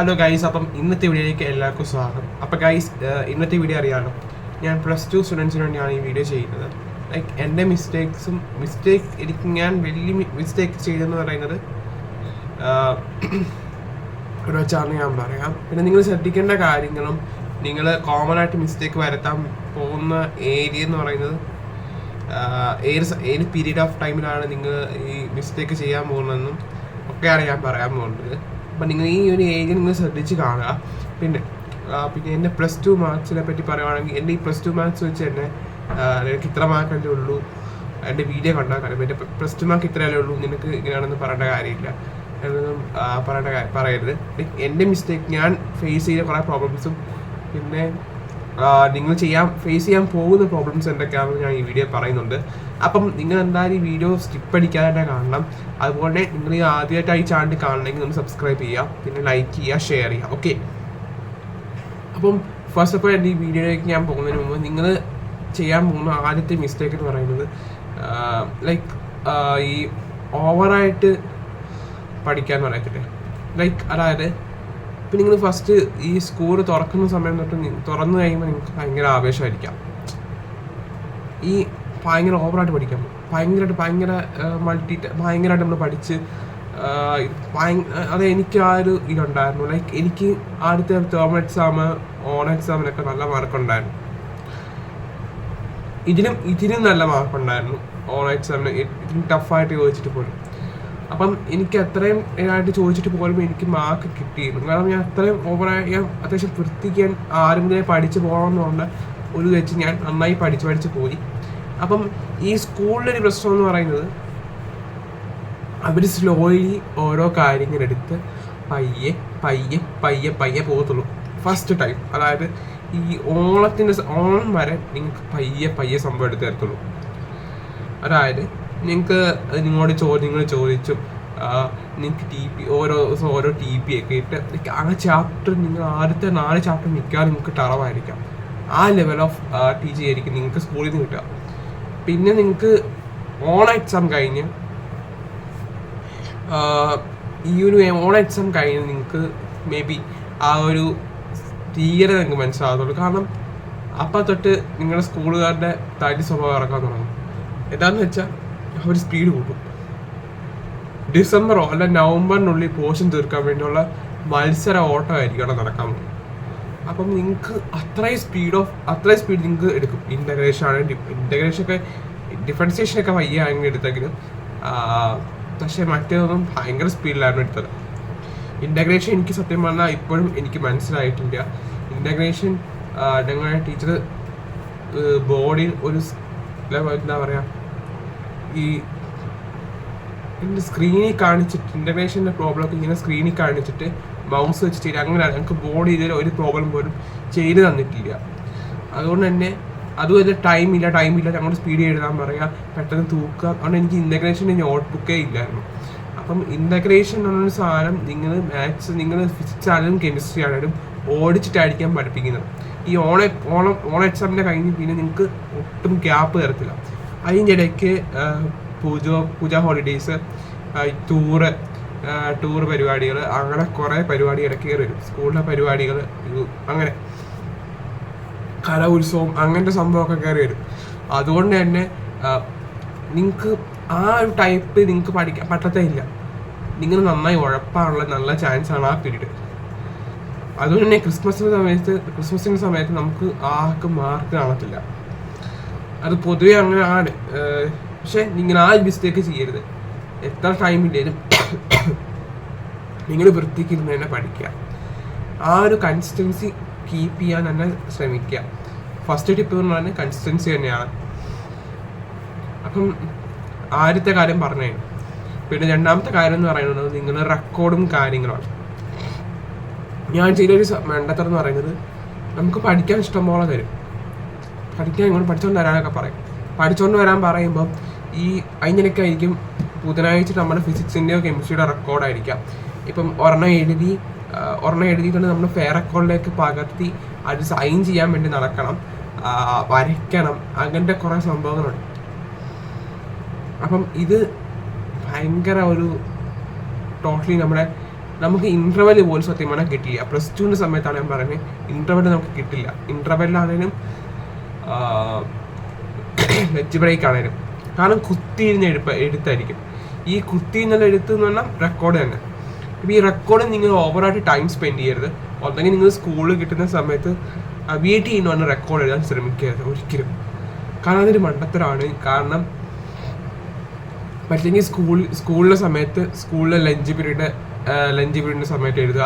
Hello guys, അപ്പം ഇന്നത്തെ വീഡിയോയിലേക്ക് എല്ലാവർക്കും സ്വാഗതം. അപ്പോൾ ഗൈസ്, ഇന്നത്തെ വീഡിയോ അറിയാമല്ലോ, ഞാൻ +2 സ്റ്റുഡൻസിന് വേണ്ടിയാണ് ഈ വീഡിയോ ചെയ്യുന്നത്. ലൈക്ക് എൻ്റെ ഞാൻ വലിയ മിസ്റ്റേക്ക് ചെയ്തെന്ന് പറയുന്നത് ഒരു വെച്ചാണ് ഞാൻ പറയാം. പിന്നെ നിങ്ങൾ ശ്രദ്ധിക്കേണ്ട കാര്യങ്ങളും നിങ്ങൾ കോമൺ ആയിട്ട് മിസ്റ്റേക്ക് വരുത്താൻ പോകുന്ന ഏരിയ എന്ന് പറയുന്നത് ഏത് പീരീഡ് ഓഫ് ടൈമിലാണ് നിങ്ങൾ ഈ മിസ്റ്റേക്ക് ചെയ്യാൻ പോകുന്നതെന്നും ഒക്കെയാണ് ഞാൻ പറയാൻ പോകുന്നത്. അപ്പം നിങ്ങൾ ഈ ഒരു ഏരിയ നിങ്ങൾ ശ്രദ്ധിച്ച് കാണുക. പിന്നെ എൻ്റെ +2 മാർക്സിനെ പറ്റി പറയുകയാണെങ്കിൽ, എൻ്റെ ഈ +2 മാർക്സ് വെച്ച് തന്നെ നിനക്ക് ഇത്ര മാർക്കല്ലേ ഉള്ളൂ, എൻ്റെ വീഡിയോ കണ്ടാൽ കാര്യം എൻ്റെ +2 മാർക്ക് ഇത്രയല്ലേ ഉള്ളൂ, നിനക്ക് ഇങ്ങനെയാണെന്ന് പറയേണ്ട കാര്യമില്ല എന്നൊന്നും പറയരുത്. എൻ്റെ മിസ്റ്റേക്ക്, ഞാൻ ഫേസ് ചെയ്ത കുറേ പ്രോബ്ലംസും പിന്നെ നിങ്ങൾ ഫേസ് ചെയ്യാൻ പോകുന്ന പ്രോബ്ലംസ് എന്തൊക്കെയാണെന്ന് ഞാൻ ഈ വീഡിയോ പറയുന്നുണ്ട്. അപ്പം നിങ്ങൾ എന്തായാലും ഈ വീഡിയോ സ്കിപ്പ് അടിക്കാതെ കാണണം. അതുപോലെ നിങ്ങൾ ഈ ആദ്യമായിട്ടായി ചാനൽ കാണണമെങ്കിൽ ഒന്ന് സബ്സ്ക്രൈബ് ചെയ്യുക, പിന്നെ ലൈക്ക് ചെയ്യുക, ഷെയർ ചെയ്യുക. ഓക്കെ, അപ്പം ഫസ്റ്റ് ഓഫ് ഓൾ എൻ്റെ ഈ വീഡിയോയിലേക്ക് ഞാൻ പോകുന്നതിന് മുമ്പ് നിങ്ങൾ ചെയ്യാൻ പോകുന്ന ആദ്യത്തെ മിസ്റ്റേക്ക് എന്ന് പറയുന്നത് ലൈക്ക് ഈ ഓവറായിട്ട് പഠിക്കാന്ന് പറയത്തില്ലേ. ലൈക്ക് അതായത് ഇപ്പം നിങ്ങൾ ഫസ്റ്റ് ഈ സ്കൂൾ തുറക്കുന്ന സമയം തൊട്ട് തുറന്നു കഴിയുമ്പോൾ നിങ്ങൾക്ക് ഭയങ്കര ആവേശമായിരിക്കാം. ഈ ഭയങ്കര ഓവറായിട്ട് പഠിക്കാം, ഭയങ്കരമായിട്ട് നമ്മൾ പഠിച്ച് അത് എനിക്ക് ആ ഒരു ഇതുണ്ടായിരുന്നു. ലൈക്ക് എനിക്ക് ആദ്യത്തെ ടേം എക്സാം, ഓൺ എക്സാമിനൊക്കെ നല്ല മാർക്കുണ്ടായിരുന്നു. ഇതിനും നല്ല മാർക്കുണ്ടായിരുന്നു ഓൺ എക്സാമിന്. ഇതിന് ടഫായിട്ട് ചോദിച്ചിട്ട് പോലും. അപ്പം എനിക്ക് അത്രയും ഇതായിട്ട് ചോദിച്ചിട്ട് പോലും എനിക്ക് മാർക്ക് കിട്ടിയിരുന്നു. കാരണം ഞാൻ അത്രയും ഞാൻ അത്യാവശ്യം വൃത്തിക്കാൻ ആരും കൂടെ പഠിച്ച് പോകണമെന്നുള്ള ഒരു വെച്ച് ഞാൻ നന്നായി പഠിച്ച് പോയി. അപ്പം ഈ സ്കൂളിലൊരു പ്രശ്നം എന്ന് പറയുന്നത്, അവർ സ്ലോലി ഓരോ കാര്യങ്ങളെടുത്ത് പയ്യെ പോകത്തുള്ളൂ ഫസ്റ്റ് ടൈം. അതായത് ഈ ഓണം വരെ നിങ്ങൾക്ക് പയ്യെ സംഭവം എടുത്ത് തരത്തുള്ളൂ. അതായത് നിങ്ങൾക്ക് നിങ്ങൾ ചോദിച്ചും നിങ്ങൾക്ക് ഓരോ TP ഒക്കെ ഇട്ട് ആ ചാപ്റ്റർ, നിങ്ങൾ ആദ്യത്തെ 4 ചാപ്റ്റർ മിക്കാതെ നിങ്ങൾക്ക് ടറവായിരിക്കാം. ആ ലെവൽ ഓഫ് ടീച്ചിങ് ആയിരിക്കും നിങ്ങൾക്ക് സ്കൂളിൽ നിന്ന് കിട്ടുക. പിന്നെ നിങ്ങൾക്ക് ഓൺ എക്സാം കഴിഞ്ഞ് നിങ്ങൾക്ക് മേ ബി ആ ഒരു തീരെ നിങ്ങൾക്ക് മനസ്സിലാകത്തുള്ളൂ. കാരണം അപ്പം തൊട്ട് നിങ്ങളുടെ സ്കൂളുകാരുടെ തനി സ്വഭാവം ഇറക്കാൻ തുടങ്ങും. എന്താണെന്ന് വെച്ചാൽ അവർ സ്പീഡ് കൂട്ടും. ഡിസംബറോ അല്ല നവംബറിനുള്ളിൽ പോർഷൻ തീർക്കാൻ വേണ്ടിയുള്ള മത്സര ഓട്ടമായിരിക്കും അവിടെ നടക്കാൻ പോകും. അപ്പം നിങ്ങൾക്ക് അത്രയും സ്പീഡ് നിങ്ങൾക്ക് എടുക്കും. ഇൻ്റഗ്രേഷനൊക്കെ ഡിഫറൻസിയേഷനൊക്കെ അങ്ങനെ എടുത്തെങ്കിലും പക്ഷേ മറ്റേതൊന്നും ഭയങ്കര സ്പീഡിലായിരുന്നു എടുത്തത്. ഇൻ്റഗ്രേഷൻ എനിക്ക് സത്യം പറഞ്ഞാൽ ഇപ്പോഴും എനിക്ക് മനസ്സിലായിട്ടില്ല. ഇൻ്റഗ്രേഷൻ ഞങ്ങളുടെ ടീച്ചർ ബോഡിയിൽ ഒരു എന്താ പറയുക, ഈ സ്ക്രീനിൽ കാണിച്ചിട്ട് ഇൻ്റഗ്രേഷൻ്റെ പ്രോബ്ലമൊക്കെ ഇങ്ങനെ സ്ക്രീനിൽ കാണിച്ചിട്ട് മൗസ് വെച്ച് ചെയ്ത് അങ്ങനെ ഞങ്ങൾക്ക് ബോഡിയിൽ ഒരു പ്രോബ്ലം പോലും ചെയ്ത് തന്നിട്ടില്ല. അതുകൊണ്ട് തന്നെ അതുപോലെ ടൈമില്ല ഞങ്ങളുടെ സ്പീഡിൽ എഴുതാൻ പറയുക, പെട്ടെന്ന് തൂക്കുക. അതുകൊണ്ട് എനിക്ക് ഇൻ്റഗ്രേഷൻ്റെ നോട്ട് ബുക്കേ ഇല്ലായിരുന്നു. അപ്പം ഇൻ്റഗ്രേഷൻ എന്നൊരു സാധനം നിങ്ങൾ ഫിസിക്സ് ആണെങ്കിലും കെമിസ്ട്രി ആണെങ്കിലും ഓടിച്ചിട്ടായിരിക്കാം പഠിപ്പിക്കുന്നത്. ഈ ഓൺ എക്സാമിൻ്റെ കഴിഞ്ഞ് പിന്നെ നിങ്ങൾക്ക് ഒട്ടും ഗ്യാപ്പ് തരത്തില്ല. അതിൻ്റെ ഇടയ്ക്ക് പൂജ ഹോളിഡേയ്സ്, ടൂറ് പരിപാടികൾ, അങ്ങനെ കുറേ പരിപാടി ഇടയ്ക്ക് കയറി വരും. സ്കൂളിലെ പരിപാടികൾ, അങ്ങനെ കലോത്സവം, അങ്ങനത്തെ സംഭവമൊക്കെ കയറി വരും. അതുകൊണ്ട് തന്നെ നിങ്ങൾക്ക് ആ ഒരു ടൈപ്പ് നിങ്ങൾക്ക് പഠിക്കാൻ പറ്റത്തേ ഇല്ല. നിങ്ങൾ നന്നായി ഉഴപ്പാനുള്ള നല്ല ചാൻസാണ് ആ പീരീഡ്. അതുകൊണ്ട് തന്നെ ക്രിസ്മസിൻ്റെ സമയത്ത് നമുക്ക് ആർക്കും മാർക്ക് കാണത്തില്ല. അത് പൊതുവെ അങ്ങനെ ആണ്. പക്ഷെ നിങ്ങൾ ആ മിസ്റ്റേക്ക് ചെയ്യരുത്. എത്ര ടൈമില്ലേലും നിങ്ങൾ വൃത്തിക്കിരുന്ന് തന്നെ പഠിക്കുക. ആ ഒരു കൺസിസ്റ്റൻസി കീപ്പ് ചെയ്യാൻ തന്നെ ശ്രമിക്കുക. ഫസ്റ്റ് ടിപ്പ് എന്ന് പറഞ്ഞാൽ കൺസിസ്റ്റൻസി തന്നെയാണ്. അപ്പം ആദ്യത്തെ കാര്യം പറഞ്ഞു. പിന്നെ രണ്ടാമത്തെ കാര്യം എന്ന് പറയുന്നത് നിങ്ങളുടെ റെക്കോർഡും കാര്യങ്ങളുമാണ്. ഞാൻ ചെയ്തൊരു മണ്ടത്തരം എന്ന് പറയുന്നത്, നമുക്ക് പഠിക്കാൻ ഇഷ്ടംപോലെ തരും. ഇങ്ങോട്ട് പഠിച്ചുകൊണ്ട് വരാനൊക്കെ പറയും. പഠിച്ചുകൊണ്ട് വരാൻ പറയുമ്പം ഈ അതിനൊക്കെ ആയിരിക്കും ബുധനാഴ്ച നമ്മുടെ ഫിസിക്സിൻ്റെയോ കെമിസ്ട്രിയുടെ റെക്കോർഡായിരിക്കാം. ഇപ്പം ഒരെണ്ണം എഴുതിയിട്ടുണ്ട് നമ്മൾ ഫെയർ റെക്കോർഡിലേക്ക് പകർത്തി അത് സൈൻ ചെയ്യാൻ വേണ്ടി നടക്കണം, വരയ്ക്കണം, അങ്ങനത്തെ കുറേ സംഭവങ്ങളുണ്ട്. അപ്പം ഇത് ഭയങ്കര ഒരു ടോട്ടലി നമ്മുടെ നമുക്ക് ഇൻ്റർവെല് പോലും സത്യം പറഞ്ഞാൽ കിട്ടില്ല. +2 സമയത്താണ് ഞാൻ പറയുന്നത്, ഇൻ്റർവെല് നമുക്ക് കിട്ടില്ല. ഇൻ്റർവെല്ലാണേലും ലഞ്ച് ബ്രേക്ക് ആണേലും, കാരണം കുത്തിയിരുന്ന് എടുത്തായിരിക്കും. ഈ കുത്തിയിരുന്നുള്ള എഴുത്ത് എന്ന് പറഞ്ഞാൽ റെക്കോർഡ് തന്നെ. ഇപ്പോൾ ഈ റെക്കോർഡ് നിങ്ങൾ ഓവറായിട്ട് ടൈം സ്പെൻഡ് ചെയ്യരുത്. അല്ലെങ്കിൽ നിങ്ങൾ സ്കൂളിൽ കിട്ടുന്ന സമയത്ത് വീട്ടിൽ നിന്ന് പറഞ്ഞ റെക്കോർഡ് എഴുതാൻ ശ്രമിക്കരുത് ഒരിക്കലും. കാരണം അതൊരു മണ്ടത്തരമാണ്. കാരണം പറ്റില്ലെങ്കിൽ സ്കൂളിലെ സമയത്ത് സ്കൂളിലെ ലഞ്ച് പീരീഡിൻ്റെ സമയത്ത് എഴുതുക.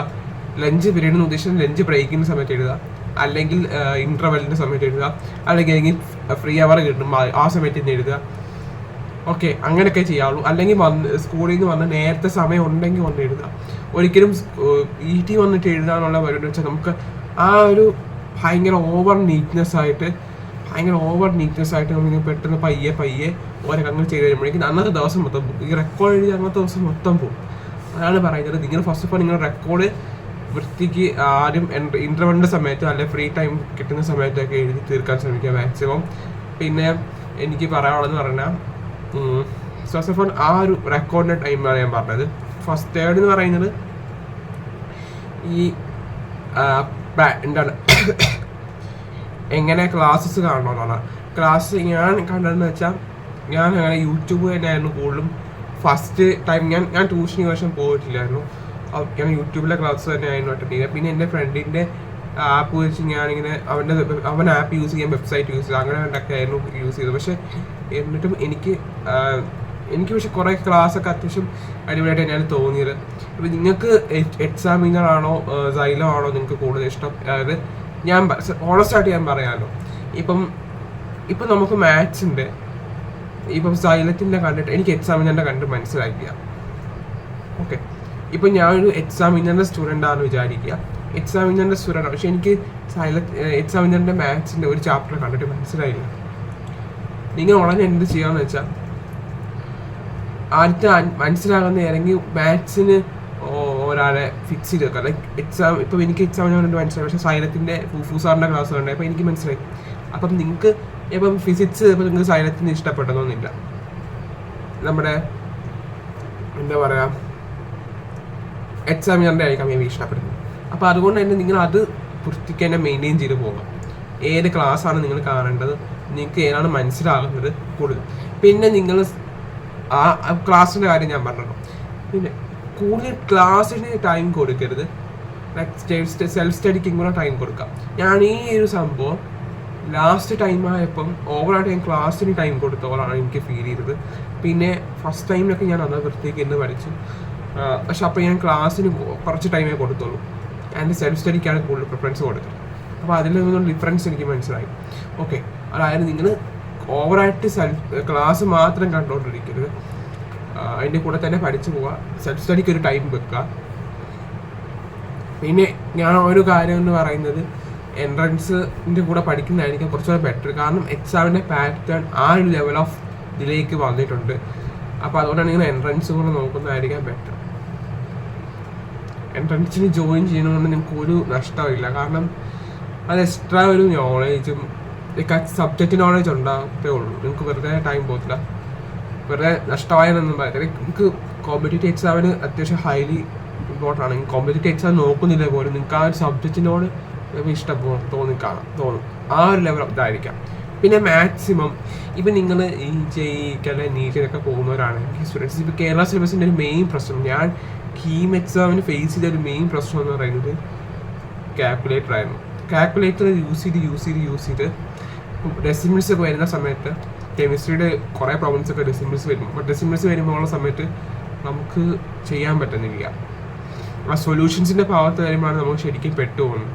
ലഞ്ച് പീരീഡിന് ഉദ്ദേശിച്ചത് ലഞ്ച് ബ്രേക്കിൻ്റെ സമയത്ത് എഴുതുക, അല്ലെങ്കിൽ ഇൻ്റർവെല്ലിൻ്റെ സമയത്ത് എഴുതുക, അല്ലെങ്കിൽ ഫ്രീ അവർ കിട്ടുമ്പോൾ ആ സമയത്ത് തന്നെ എഴുതുക. ഓക്കെ, അങ്ങനെയൊക്കെ ചെയ്യാവുള്ളൂ. അല്ലെങ്കിൽ സ്കൂളിൽ നിന്ന് വന്ന് നേരത്തെ സമയം ഉണ്ടെങ്കിൽ വന്ന് എഴുതുക. ഒരിക്കലും വീട്ടിൽ വന്നിട്ട് എഴുതാനുള്ള പരിപാടി വെച്ചാൽ നമുക്ക് ആ ഒരു ഭയങ്കര ഓവർ നീറ്റ്നെസ് ആയിട്ട് നമുക്ക് പെട്ടെന്ന് പയ്യെ ഓരോ അങ്ങനെ ചെയ്ത് കഴിയുമ്പോഴേക്കും അന്നത്തെ ദിവസം മൊത്തം പോകും. ഈ റെക്കോർഡ് എഴുതി അന്നത്തെ ദിവസം മൊത്തം പോകും. അതാണ് പറയുന്നത്. നിങ്ങൾ ഫസ്റ്റ് ഓഫ് ഓൾ നിങ്ങൾ റെക്കോർഡ് വൃത്തിക്ക് ആദ്യം ഇൻ്റർവെല്ലിൻ്റെ സമയത്ത് അല്ലെങ്കിൽ ഫ്രീ ടൈം കിട്ടുന്ന സമയത്തൊക്കെ എഴുതി തീർക്കാൻ ശ്രമിക്കുക മാക്സിമം. പിന്നെ എനിക്ക് പറയാനുള്ളതെന്ന് പറഞ്ഞാൽ ഫസ്റ്റ് ഓഫ് ഓൾ ആ ഒരു റെക്കോർഡിൻ്റെ ടൈമാണ് ഞാൻ പറഞ്ഞത്. ഫസ്റ്റ് തേർഡ് എന്ന് പറയുന്നത് ഈ എന്താണ് എങ്ങനെ ക്ലാസ്സസ് കാണണമെന്നാണ്. ക്ലാസ് ഞാൻ കണ്ടതെന്ന് വെച്ചാൽ ഞാൻ അങ്ങനെ യൂട്യൂബ് തന്നെയായിരുന്നു കൂടുതലും ഫസ്റ്റ് ടൈം. ഞാൻ ട്യൂഷന് ശേഷം പോയിട്ടില്ലായിരുന്നു. ഞാൻ യൂട്യൂബിലെ ക്ലാസ് തന്നെയായിരുന്നു അറ്റൻഡ് ചെയ്യുക. പിന്നെ എൻ്റെ ഫ്രണ്ടിൻ്റെ ആപ്പ് വെച്ച് ഞാനിങ്ങനെ അവൻ ആപ്പ് യൂസ് ചെയ്യാൻ വെബ്സൈറ്റ് യൂസ് ചെയ്ത് അങ്ങനെ ഒക്കെ ആയിരുന്നു യൂസ് ചെയ്തത്. പക്ഷേ എന്നിട്ടും എനിക്ക് പക്ഷേ കുറേ ക്ലാസ്സൊക്കെ അത്യാവശ്യം അടിപൊളിയായിട്ട് തന്നെയാണ് തോന്നിയത്. ഇപ്പം നിങ്ങൾക്ക് എക്സാമിനറാണോ സൈലോ ആണോ നിങ്ങൾക്ക് കൂടുതൽ ഇഷ്ടം? അതായത് ഞാൻ ഓണസ്റ്റായിട്ട് ഞാൻ പറയാമല്ലോ, ഇപ്പം നമുക്ക് മാത്സ് ഉണ്ട്. ഇപ്പം സൈലത്തിൻ്റെ കണ്ടിട്ട് എനിക്ക് എക്സാമിനറിൻ്റെ കണ്ടിട്ട് മനസ്സിലാക്കിയ ഓക്കെ. ഇപ്പം ഞാനൊരു എക്സാമിനറിൻ്റെ സ്റ്റുഡൻ്റ് ആണെന്ന് വിചാരിക്കുക. എക്സാമിനറിൻ്റെ സ്റ്റുഡൻ്റ് ആണ്, പക്ഷെ എനിക്ക് എക്സാമിനറിൻ്റെ മാത്സിൻ്റെ ഒരു ചാപ്റ്റർ കണ്ടിട്ട് മനസ്സിലായില്ല. നിങ്ങൾ ഉടനെ എന്ത് ചെയ്യാമെന്ന് വെച്ചാൽ ആദ്യത്തെ മനസ്സിലാകുന്ന ഇറങ്ങി മാത്സിന് ഒരാളെ ഫിക്സ് ചെയ്ത് വെക്കാം. ലൈക്ക് ഇപ്പം എനിക്ക് എക്സാമിന് കണ്ടിട്ട് മനസ്സിലായി, പക്ഷേ സൈലത്തിൻ്റെ ഫൂസാറിൻ്റെ ക്ലാസ് കണ്ടേ അപ്പോൾ എനിക്ക് മനസ്സിലായി. അപ്പം നിങ്ങൾക്ക് ഇപ്പം ഫിസിക്സ് ഇപ്പം നിങ്ങൾക്ക് സൈലത്തിന് ഇഷ്ടപ്പെട്ടതൊന്നുമില്ല, നമ്മുടെ എന്താ പറയുക എക്സാമിനറിൻ്റെ ആയിരിക്കാം മേ ബി ഇഷ്ടപ്പെടുന്നത്. അപ്പോൾ അതുകൊണ്ട് തന്നെ നിങ്ങൾ അത് വൃത്തിക്ക് തന്നെ മെയിൻറ്റെയിൻ ചെയ്ത് പോകാം. ഏത് ക്ലാസ്സാണ് നിങ്ങൾ കാണേണ്ടത്, നിങ്ങൾക്ക് ഏതാണ് മനസ്സിലാകുന്നത് കൂടുതൽ. പിന്നെ നിങ്ങൾ ആ ക്ലാസ്സിൻ്റെ കാര്യം ഞാൻ പറഞ്ഞല്ലോ. പിന്നെ കൂടുതൽ ക്ലാസ്സിന് ടൈം കൊടുക്കരുത്, സെൽഫ് സ്റ്റഡിക്കും കൂടെ ടൈം കൊടുക്കാം. ഞാൻ ഈ ഒരു സംഭവം ലാസ്റ്റ് ടൈം ആയപ്പം ഓവറായിട്ട് ഞാൻ ക്ലാസ്സിന് ടൈം കൊടുത്തോളാണ് എനിക്ക് ഫീൽ ചെയ്തത്. പിന്നെ ഫസ്റ്റ് ടൈമിലൊക്കെ ഞാൻ അത് വൃത്തിക്ക് എന്ന് പഠിച്ചു, പക്ഷെ അപ്പോൾ ഞാൻ ക്ലാസ്സിന് കുറച്ച് ടൈമേ കൊടുത്തുള്ളൂ. എൻ്റെ സെൽഫ് സ്റ്റഡിക്കാണ് കൂടുതൽ പ്രിഫറൻസ് കൊടുത്തത്. അപ്പോൾ അതിൽ നിന്നുള്ള ഡിഫറൻസ് എനിക്ക് മനസ്സിലായി. ഓക്കെ, അതായത് നിങ്ങൾ ഓവറായിട്ട് ക്ലാസ് മാത്രം കണ്ടുകൊണ്ടിരിക്കരുത്, അതിൻ്റെ കൂടെ തന്നെ പഠിച്ചു പോവുക. സെൽഫ് സ്റ്റഡിക്ക് ഒരു ടൈം വെക്കുക. പിന്നെ ഞാൻ ഒരു കാര്യം എന്ന് പറയുന്നത് എൻട്രൻസിൻ്റെ കൂടെ പഠിക്കുന്നതായിരിക്കും കുറച്ചുകൂടെ ബെറ്റർ. കാരണം എക്സാമിൻ്റെ പാറ്റേൺ ആ ഒരു ലെവൽ ഓഫ് ഇതിലേക്ക് വന്നിട്ടുണ്ട്. അപ്പോൾ അതുകൊണ്ടാണ് നിങ്ങൾ എൻട്രൻസ് കൂടെ നോക്കുന്നതായിരിക്കാം ബെറ്റർ. എൻട്രൻസിന് ജോയിൻ ചെയ്യുന്നതുകൊണ്ട് നിങ്ങൾക്ക് ഒരു നഷ്ടമില്ല. കാരണം അത് എക്സ്ട്രാ ഒരു നോളേജും സബ്ജക്റ്റ് നോളേജ് ഉണ്ടാകത്തേ ഉള്ളൂ. നിങ്ങൾക്ക് വെറുതെ ടൈം പോകത്തില്ല, വെറുതെ നഷ്ടമായെന്നൊന്നും പറയത്തില്ല. നിങ്ങൾക്ക് കോമ്പറ്റേറ്റീവ് എക്സാമിന് അത്യാവശ്യം ഹൈലി ഇമ്പോർട്ടൻ്റ് ആണ്. കോമ്പറ്റേറ്റീവ് എക്സാം നോക്കുന്നില്ല പോലും നിങ്ങൾക്ക് ആ ഒരു സബ്ജക്റ്റിനോട് ഇഷ്ടം തോന്നും. ആ ഒരു ലെവൽ ഇതായിരിക്കാം. പിന്നെ മാക്സിമം ഇപ്പം നിങ്ങൾ ഈ ജെഇക്ക് നീറ്റിനൊക്കെ പോകുന്നവരാണെങ്കിൽ സ്റ്റുഡൻസ്, ഇപ്പോൾ കേരള സിലബസിൻ്റെ ഒരു മെയിൻ പ്രശ്നം, ഞാൻ കീം എക്സാമിന് ഫേസ് ചെയ്ത ഒരു മെയിൻ പ്രശ്നം എന്ന് പറയുന്നത് കാൽക്കുലേറ്റർ ആയിരുന്നു. കാൽക്കുലേറ്റർ യൂസ് ചെയ്ത് ഡെസിമൽസ് ഒക്കെ വരുന്ന സമയത്ത് കെമിസ്ട്രിയുടെ കുറേ പ്രോബ്ലംസ് ഒക്കെ ഡെസിമൽസ് വരും. അപ്പോൾ ഡെസിമൽസ് വരുമ്പോഴുള്ള സമയത്ത് നമുക്ക് ചെയ്യാൻ പറ്റുന്നില്ല. ആ സൊല്യൂഷൻസിൻ്റെ ഭാഗത്ത് വരുമ്പോഴാണ് നമുക്ക് ശരിക്കും പെട്ടുപോകുന്നത്.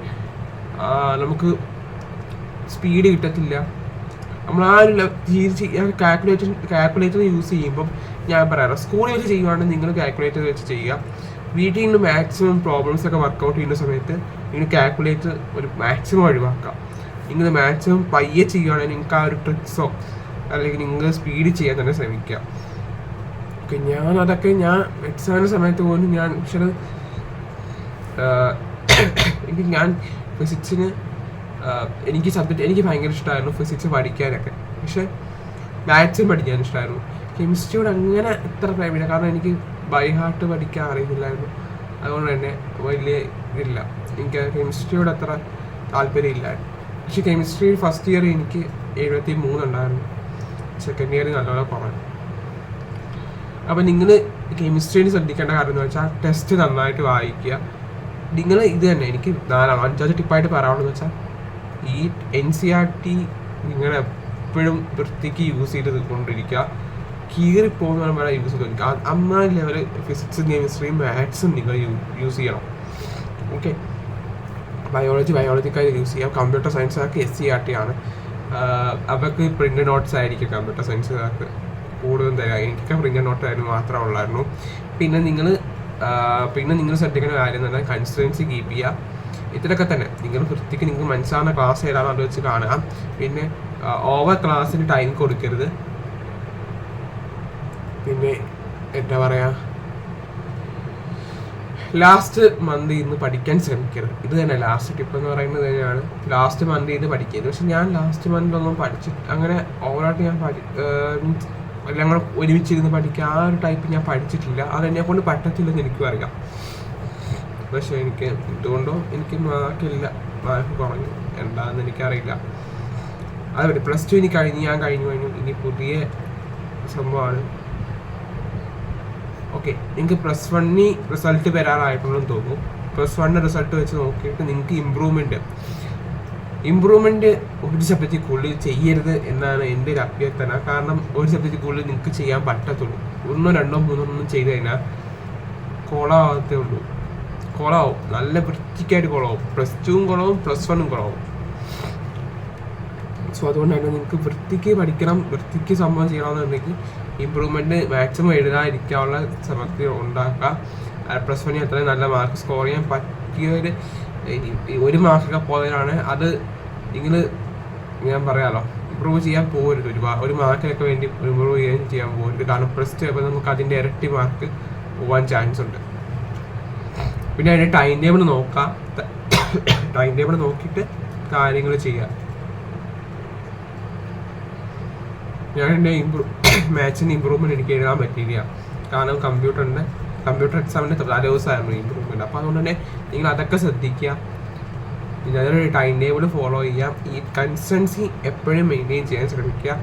നമുക്ക് സ്പീഡ് കിട്ടത്തില്ല. നമ്മൾ ആ ഒരു കാൽക്കുലേറ്റർ യൂസ് ചെയ്യുമ്പം ഞാൻ പറയാറ്, സ്കൂളിൽ വെച്ച് ചെയ്യുവാണെങ്കിൽ നിങ്ങൾ കാൽക്കുലേറ്റർ വെച്ച് ചെയ്യുക. വീട്ടിൽ നിന്ന് മാക്സിമം പ്രോബ്ലംസ് ഒക്കെ വർക്കൗട്ട് ചെയ്യുന്ന സമയത്ത് നിങ്ങൾ കാൽക്കുലേറ്റർ ഒരു മാക്സിമം ഒഴിവാക്കാം. നിങ്ങൾ മാക്സിമം പയ്യെ ചെയ്യുകയാണെങ്കിൽ നിങ്ങൾക്ക് ആ ഒരു ട്രിക്സോ അല്ലെങ്കിൽ നിങ്ങൾ സ്പീഡ് ചെയ്യാൻ തന്നെ ശ്രമിക്കുക. ഓക്കെ, ഞാൻ എക്സാമിൻ്റെ സമയത്ത് പോലും ഞാൻ ഫിസിക്സിന് എനിക്ക് ഭയങ്കര ഇഷ്ടമായിരുന്നു ഫിസിക്സ് പഠിക്കാനൊക്കെ. പക്ഷേ മാത്സും പഠിക്കാൻ ഇഷ്ടമായിരുന്നു. കെമിസ്ട്രിയോട് അങ്ങനെ എത്ര ടൈമില്ല, കാരണം എനിക്ക് ബൈ ഹാർട്ട് പഠിക്കാൻ അറിയില്ലായിരുന്നു. അതുകൊണ്ട് തന്നെ വലിയ ഇതില്ല, എനിക്ക് കെമിസ്ട്രിയോട് അത്ര താല്പര്യമില്ല. പക്ഷേ കെമിസ്ട്രി ഫസ്റ്റ് ഇയർ എനിക്ക് 73 ഉണ്ടായിരുന്നു, സെക്കൻഡ് ഇയർ നല്ലപോലെ കുറഞ്ഞു. അപ്പോൾ നിങ്ങൾ കെമിസ്ട്രിയിൽ ശ്രദ്ധിക്കേണ്ട കാര്യം എന്ന് വെച്ചാൽ ടെസ്റ്റ് നന്നായിട്ട് വായിക്കുക. നിങ്ങൾ ഇത് തന്നെ എനിക്ക് 4-5 ടിപ്പായിട്ട് പറയാനുള്ളതെന്ന് വെച്ചാൽ ഈ NCERT നിങ്ങൾ എപ്പോഴും വൃത്തിക്ക് യൂസ് ചെയ്ത് കൊണ്ടിരിക്കുക. കീറിപ്പോകുന്ന പോലെ യൂസ് ചെയ്ത് അമ്മ ലെവൽ ഫിസിക്സും കെമിസ്ട്രിയും മാത്സും നിങ്ങൾ യൂസ് ചെയ്യണം. ഓക്കെ, ബയോളജിക്കാർ യൂസ് ചെയ്യാം. കമ്പ്യൂട്ടർ സയൻസുകാർക്ക് SCERT ആണ്. അവർക്ക് പ്രിൻ്റ് നോട്ട്സ് ആയിരിക്കും കമ്പ്യൂട്ടർ സയൻസുകാർക്ക് കൂടുതലും തരാം. എനിക്കൊക്കെ പ്രിൻ്റ് നോട്ട് ആയിരുന്നു മാത്രമേ ഉള്ളായിരുന്നു. പിന്നെ നിങ്ങൾ ശ്രദ്ധിക്കേണ്ട കാര്യം എന്ന് പറഞ്ഞാൽ കൺസിസ്റ്റൻസി കീപ്പ് ചെയ്യുക. ഇതിലൊക്കെ തന്നെ നിങ്ങൾ വൃത്തിക്ക് നിങ്ങൾക്ക് മനസ്സിലാവുന്ന ക്ലാസ് ഏതാണെന്ന് അത് വെച്ച് കാണുക. പിന്നെ ഓവർ ക്ലാസ്സിന് ടൈം കൊടുക്കരുത്. പിന്നെ എന്താ പറയുക, ലാസ്റ്റ് മന്ത് ഇന്ന് പഠിക്കാൻ ശ്രമിക്കരുത്. ഇത് തന്നെ ലാസ്റ്റ് ടിപ്പ് എന്ന് പറയുന്നത് തന്നെയാണ്, ലാസ്റ്റ് മന്ത് ഇത് പഠിക്കരുത്. പക്ഷെ ഞാൻ ലാസ്റ്റ് മന്തൊന്നും അങ്ങനെ ഓവറായിട്ട് ഞാൻ എല്ലാം കൂടെ ഒരുമിച്ചിരുന്ന് പഠിക്കുക ആ ഒരു ടൈപ്പ് ഞാൻ പഠിച്ചിട്ടില്ല. അതെന്നെ കൊണ്ട് പറ്റത്തില്ലെന്ന് എനിക്കും അറിയാം. പക്ഷെ എനിക്ക് ഇതുകൊണ്ടോ എനിക്ക് മാർക്ക് കുറഞ്ഞു, എന്താണെന്ന് എനിക്കറിയില്ല. അതുപോലെ +2 ഞാൻ കഴിഞ്ഞു. ഇനി പുതിയ സംഭവമാണ്. ഓക്കെ, നിങ്ങൾക്ക് +1 റിസൾട്ട് വരാറായിട്ടുണ്ടെന്ന് തോന്നുന്നു. +1 റിസൾട്ട് വെച്ച് നോക്കിയിട്ട് നിങ്ങൾക്ക് ഇമ്പ്രൂവ്മെൻറ്റ് ഒരു സബ്ജക്റ്റിൽ കൂടുതൽ ചെയ്യരുത് എന്നാണ് എൻ്റെ ഒരു അഭ്യർത്ഥന. കാരണം ഒരു സബ്ജക്റ്റിൽ കൂടുതൽ നിങ്ങൾക്ക് ചെയ്യാൻ പറ്റത്തുള്ളൂ. 1, 2, 3 ചെയ്ത് കഴിഞ്ഞാൽ കോളാവത്തേ ഉള്ളൂ. കോളാവും, നല്ല വൃത്തിക്കായിട്ട് കോളാവും. +2 കുളവും +1 കുളവും. സോ അതുകൊണ്ട് തന്നെ നിങ്ങൾക്ക് വൃത്തിക്ക് പഠിക്കണം, വൃത്തിക്ക് സംഭവം ചെയ്യണമെന്നുണ്ടെങ്കിൽ ഇമ്പ്രൂവ്മെൻറ്റ് മാക്സിമം എഴുതാതിരിക്കാനുള്ള സമയത്ത് ഉണ്ടാക്കുക. +1 അത്രയും നല്ല മാർക്ക് സ്കോർ ചെയ്യാൻ പറ്റിയവർ 1 മാർക്കൊക്കെ പോയവരാണ്. അത് നിങ്ങൾ ഞാൻ പറയാമല്ലോ, ഇമ്പ്രൂവ് ചെയ്യാൻ പോകരുത്. ഒരു മാർക്കിനൊക്കെ വേണ്ടി ഇമ്പ്രൂവ് ചെയ്യാൻ പോകരുത്. കാരണം +2 ആകുമ്പോൾ നമുക്ക് അതിൻ്റെ ഇരട്ടി മാർക്ക് പോകാൻ ചാൻസ് ഉണ്ട്. പിന്നെ അതിൻ്റെ ടൈം ടേബിൾ നോക്കാം. ടൈം ടേബിൾ നോക്കിയിട്ട് കാര്യങ്ങൾ ചെയ്യുക. ഞാൻ എൻ്റെ മാത്സിൻ്റെ ഇമ്പ്രൂവ്മെൻറ്റ് എനിക്ക് എഴുതാൻ പറ്റിയില്ല. കാരണം കമ്പ്യൂട്ടർ എക്സാമിൻ്റെ തലേദിവസമായിരുന്നു ഇമ്പ്രൂവ്മെൻറ്റ്. അപ്പോൾ അതുകൊണ്ട് തന്നെ നിങ്ങൾ അതൊക്കെ ശ്രദ്ധിക്കുക. പിന്നെ അതിനൊരു ടൈം ടേബിൾ ഫോളോ ചെയ്യാം. ഈ കൺസിസ്റ്റൻസി എപ്പോഴും മെയിൻറ്റെയിൻ ചെയ്യാൻ ശ്രമിക്കുക.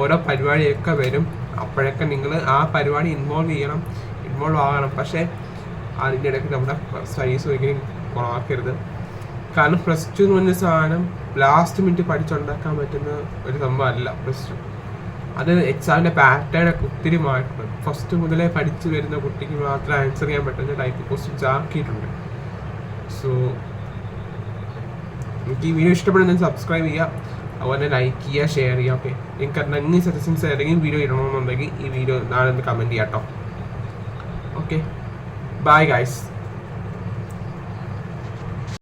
ഓരോ പരിപാടിയൊക്കെ വരും, അപ്പോഴൊക്കെ നിങ്ങൾ ആ പരിപാടി ഇൻവോൾവ് ആകണം. പക്ഷേ അതിൻ്റെ ഇടയ്ക്ക് നമ്മുടെ സ്റ്റഡീസ് ഒരിക്കലും കുറവാക്കരുത്. കാരണം +2 എന്ന് പറഞ്ഞ സാധനം ലാസ്റ്റ് മിനിറ്റ് പഠിച്ചുണ്ടാക്കാൻ പറ്റുന്ന ഒരു സംഭവമല്ല +2. അത് എക്സാമിൻ്റെ പാറ്റേണൊക്കെ ഒത്തിരി മാറ്റുന്നുണ്ട്. ഫസ്റ്റ് മുതലേ പഠിച്ചു വരുന്ന കുട്ടിക്ക് മാത്രം ആൻസർ ചെയ്യാൻ പറ്റുന്ന ടൈപ്പ് ക്വസ്റ്റ്യൻസ് ആക്കിയിട്ടുണ്ട്. സോ എനിക്ക് ഈ വീഡിയോ ഇഷ്ടപ്പെടുന്നത് സബ്സ്ക്രൈബ് ചെയ്യുക, അതുപോലെ ലൈക്ക് ചെയ്യുക, ഷെയർ ചെയ്യുക. ഓക്കെ, നിങ്ങൾക്ക് എന്തെങ്കിലും സജഷൻസ് ഏതെങ്കിലും വീഡിയോ ഇടണമെന്നുണ്ടെങ്കിൽ ഈ വീഡിയോ നാളെ ഒന്ന് കമൻറ്റ് ചെയ്യാം കേട്ടോ. Okay, bye guys.